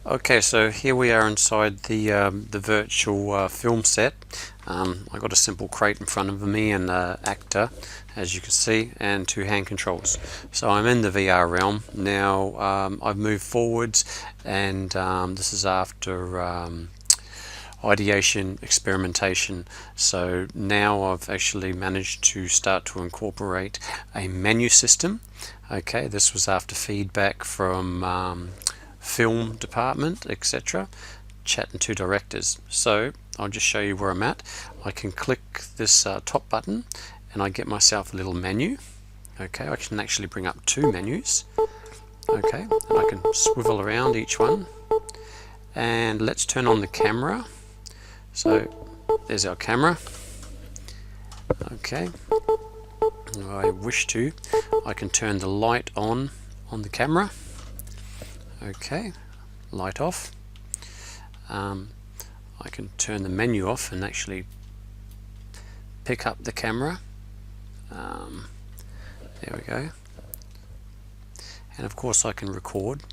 Okay, so here we are inside the virtual film set. I got a simple crate in front of me and an actor, as you can see, and two hand controls. So I'm in the VR realm now. I've moved forwards, and this is after ideation, experimentation. So now I've actually managed to start to incorporate a menu system. Okay, this was after feedback from film department, etc., chatting to directors. So I'll just show you where I'm at. I can click this top button and I get myself a little menu. Okay, I can actually bring up two menus. Okay, and I can swivel around each one, and let's turn on the camera. So there's our camera. Okay, if I wish to, I can turn the light on the camera. Okay, light off. I can turn the menu off and actually pick up the camera. There we go. And of course I can record.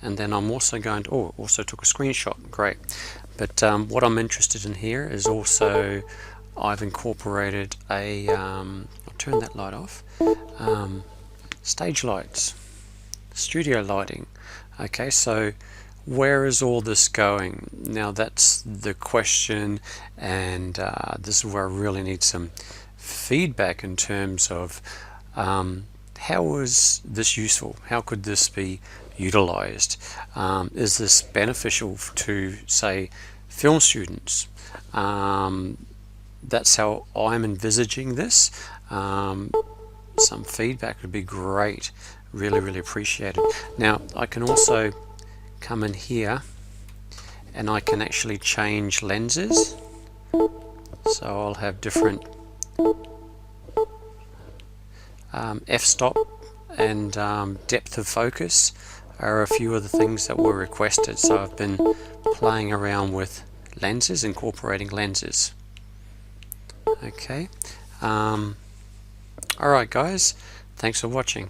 And then I'm also going to, also took a screenshot, great. But what I'm interested in here is also I've incorporated a, I'll turn that light off, stage lights, studio lighting. Okay, so where is all this going? Now that's the question, and this is where I really need some feedback in terms of how is this useful? How could this be utilized? Is this beneficial to, say, film students? That's how I'm envisaging this. Some feedback would be great. Really appreciate it. Now I can also come in here and I can actually change lenses. So I'll have different f-stop and depth of focus are a few of the things that were requested. So I've been playing around with lenses, incorporating lenses. Okay, alright guys, thanks for watching.